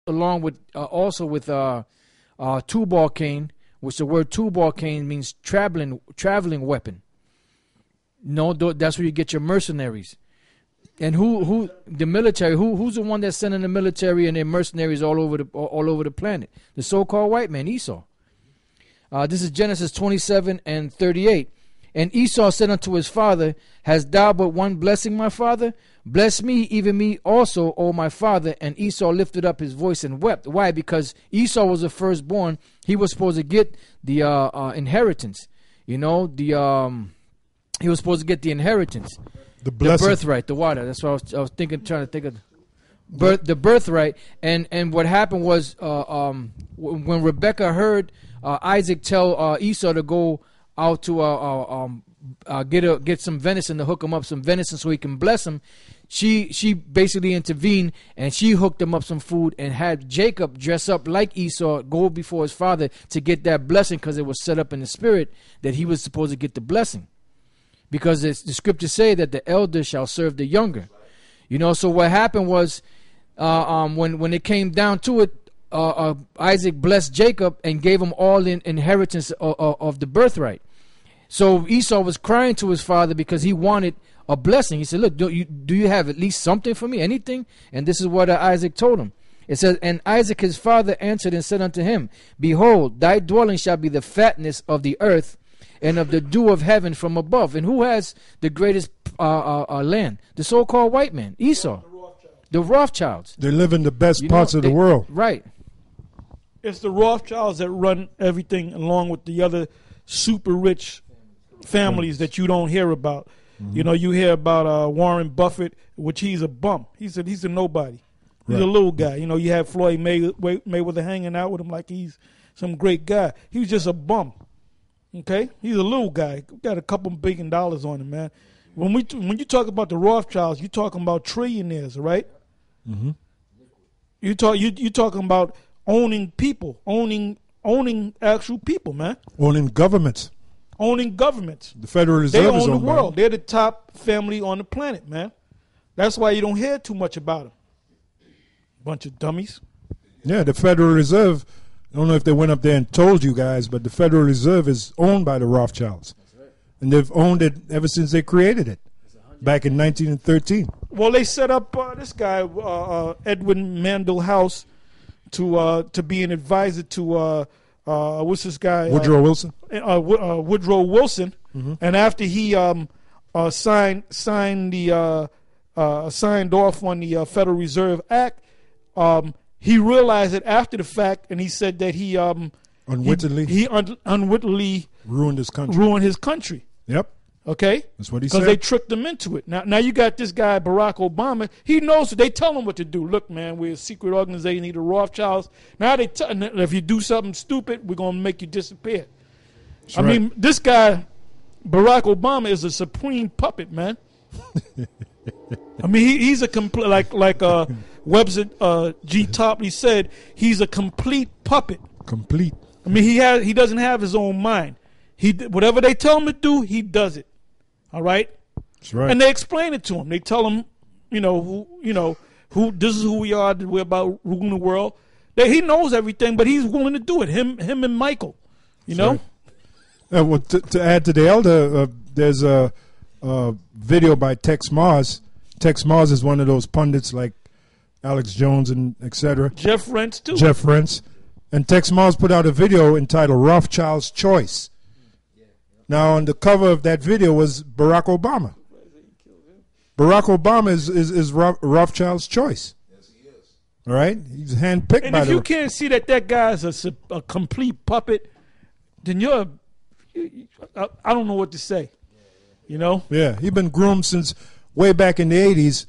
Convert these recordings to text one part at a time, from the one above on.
along with also with Tubal Cain, which the word Tubal Cain means traveling weapon. No, that's where you get your mercenaries. And who the military? Who's the one that's sending the military and their mercenaries all over the planet? The so-called white man, Esau. This is Genesis 27:38. And Esau said unto his father, Hast thou but one blessing, my father? Bless me, even me also, O my father. And Esau lifted up his voice and wept. Why? Because Esau was the firstborn. He was supposed to get the inheritance. You know, he was supposed to get the inheritance. The birthright, the water. That's what I was trying to think of. The birthright. And what happened was when Rebekah heard Isaac tell Esau to go out to get some venison, to hook him up some venison so he can bless him, she basically intervened and she hooked him up some food and had Jacob dress up like Esau, go before his father to get that blessing, because it was set up in the spirit that he was supposed to get the blessing. Because the scriptures say that the elder shall serve the younger. You know, so what happened was when it came down to it, Isaac blessed Jacob and gave him all the inheritance of the birthright. So Esau was crying to his father because he wanted a blessing. He said, look, do you have at least something for me, anything? And this is what Isaac told him. It says, And Isaac his father answered and said unto him, Behold, thy dwelling shall be the fatness of the earth, and of the dew of heaven from above. And who has the greatest land? The so-called white man, Esau. The Rothschilds. They live in the best parts of the world. Right. It's the Rothschilds that run everything, along with the other super rich families that you don't hear about. Mm-hmm. You know, you hear about Warren Buffett, which he's a bum. He's a nobody. He's a little guy. You know, you have Floyd Mayweather hanging out with him like he's some great guy. He was just a bum. Okay, he's a little guy. Got a couple $1 billion on him, man. When you talk about the Rothschilds, you're talking about trillionaires, right? Mm-hmm. You talking about owning people, owning actual people, man. Owning governments. The Federal Reserve is own the world. They're the top family on the planet, man. That's why you don't hear too much about them. Bunch of dummies. Yeah, the Federal Reserve. I don't know if they went up there and told you guys, but the Federal Reserve is owned by the Rothschilds. Right. And they've owned it ever since they created it, back in 1913. Well, they set up this guy, Edwin Mandel House, to be an advisor to, what's this guy? Woodrow Wilson. Woodrow Wilson. Mm-hmm. And after he signed off on the Federal Reserve Act, he realized it after the fact, and he said that he unwittingly ruined his country. Yep. Okay? That's what he said. Because they tricked him into it. Now you got this guy, Barack Obama. He knows it. They tell him what to do. Look, man, we're a secret organization, the Rothschilds. Now they if you do something stupid, we're going to make you disappear. That's right. mean, this guy, Barack Obama, is a supreme puppet, man. I mean, he's a complete, like Webster G. Topley said, he's a complete puppet. Complete. I mean, he doesn't have his own mind. Whatever they tell him to do, he does it. All right. That's right. And they explain it to him. They tell him, who this is who we are. We're about ruling the world. He knows everything, but he's willing to do it. Him and Michael. You know. Right. Well, to add to the elder, there's a video by Tex Mars. Tex Mars is one of those pundits like Alex Jones and etc. Jeff Rentz too. Jeff Rentz. And Tex Mars put out a video entitled Rothschild's Choice. Now, on the cover of that video was Barack Obama. Barack Obama is Rothschild's choice. Yes, he is. All right? He's handpicked and by if you can't see that guy's a complete puppet, then I don't know what to say. You know? Yeah, he's been groomed since way back in the 80s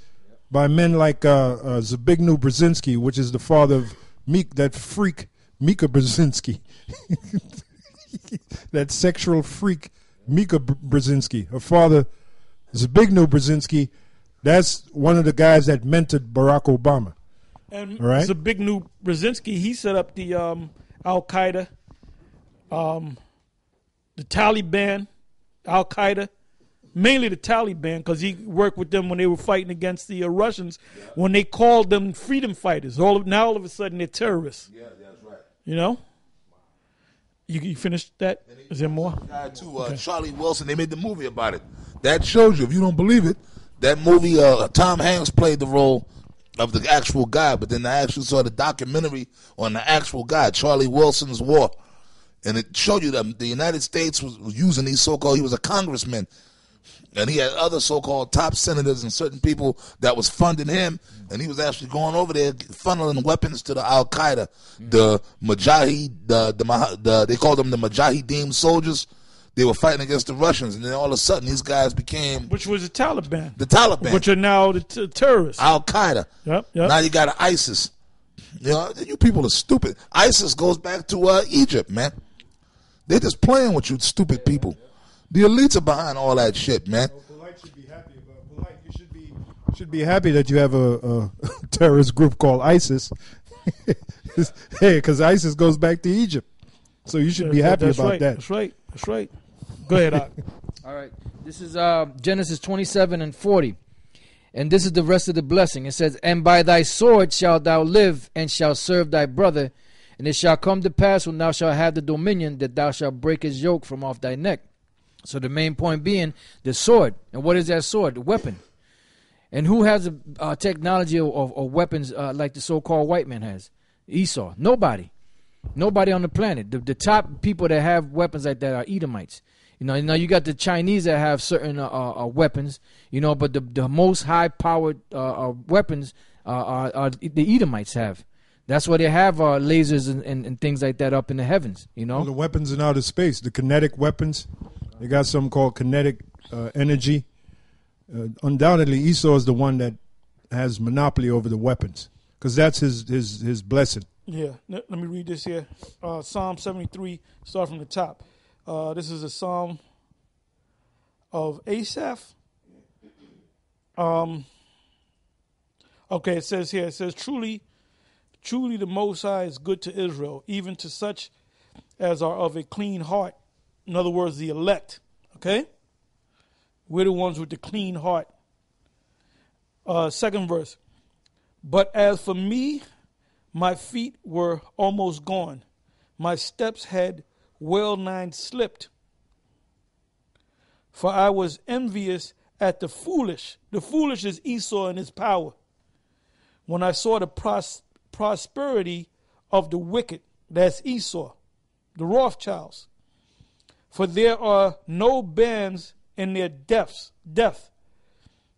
by men like Zbigniew Brzezinski, which is the father of that freak Mika Brzezinski. That sexual freak Mika Brzezinski. Her father, Zbigniew Brzezinski, that's one of the guys that mentored Barack Obama. And right? Zbigniew Brzezinski, he set up the Al-Qaeda, the Taliban, Al-Qaeda. mainly the Taliban, because he worked with them when they were fighting against the Russians, when they called them freedom fighters. Now all of a sudden they're terrorists. Yeah, that's right. You know? You finished that? Is there more? Guy too, Charlie Wilson. They made the movie about it. That shows you, if you don't believe it, that movie. Tom Hanks played the role of the actual guy, but then I actually saw the documentary on the actual guy, Charlie Wilson's War, and it showed you that the United States was using these so-called. He was a congressman, and he had other so-called top senators and certain people that was funding him, and he was actually going over there funneling weapons to the Al Qaeda, the Mujahid, they called them the Mujahideen soldiers. They were fighting against the Russians, and then all of a sudden these guys became... Which was the Taliban. The Taliban. Which are now the terrorists. Al-Qaeda. Yep. Now you got ISIS. You know, you people are stupid. ISIS goes back to Egypt, man. They're just playing with you stupid people. The elites are behind all that shit, man. Polite should be happy about Polite. You should be happy that you have a terrorist group called ISIS. Hey, because ISIS goes back to Egypt. So you should be happy about that. That's right. That's right. Go ahead, Doc. All right. This is Genesis 27 and 40. And this is the rest of the blessing. It says, and by thy sword shalt thou live, and shalt serve thy brother. And it shall come to pass, when thou shalt have the dominion, that thou shalt break his yoke from off thy neck. So the main point being the sword. And what is that sword? The weapon. And who has a technology of weapons like the so-called white man has? Esau. Nobody. Nobody on the planet. The top people that have weapons like that are Edomites. You know, now you got the Chinese that have certain weapons, you know, but the most high-powered weapons are the Edomites have. That's why they have lasers and things like that up in the heavens, you know. Well, the weapons in outer space, the kinetic weapons, they got something called kinetic energy. Undoubtedly, Esau is the one that has monopoly over the weapons because that's his blessing. Yeah, let me read this here. Psalm 73, start from the top. This is a psalm of Asaph. Okay, it says here, truly the Most High is good to Israel, even to such as are of a clean heart. In other words, the elect. Okay? We're the ones with the clean heart. Second verse. But as for me, my feet were almost gone. My steps had well nigh slipped. For I was envious at the foolish. The foolish is Esau and his power. When I saw the prosperity of the wicked, that's Esau, the Rothschilds. For there are no bands in their death,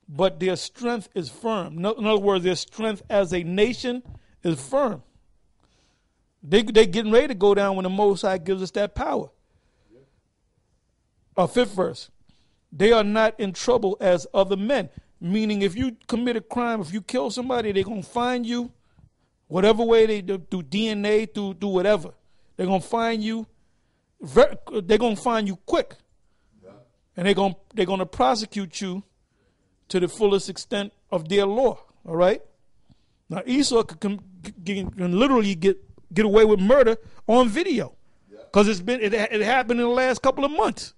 but their strength is firm. In other words, their strength as a nation is firm. They getting ready to go down when the Most High gives us that power. Fifth verse. They are not in trouble as other men. Meaning if you commit a crime, if you kill somebody, they're going to find you. Whatever way they do, through DNA, through whatever. They're going to find you. They're going to find you quick. And they're going to prosecute you to the fullest extent of their law. All right? Now Esau can literally get away with murder on video, because it happened in the last couple of months.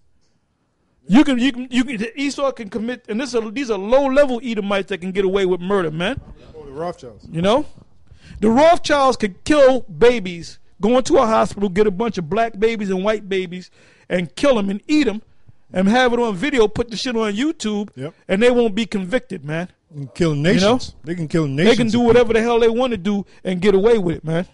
Esau can commit, and these are low level Edomites that can get away with murder, man. Oh, the Rothschilds. You know, the Rothschilds could kill babies, go into a hospital, get a bunch of black babies and white babies, and kill them and eat them, and have it on video, put the shit on YouTube, and they won't be convicted, man. Kill nations. You know? They can kill nations. They can do whatever the hell they want to do and get away with it, man.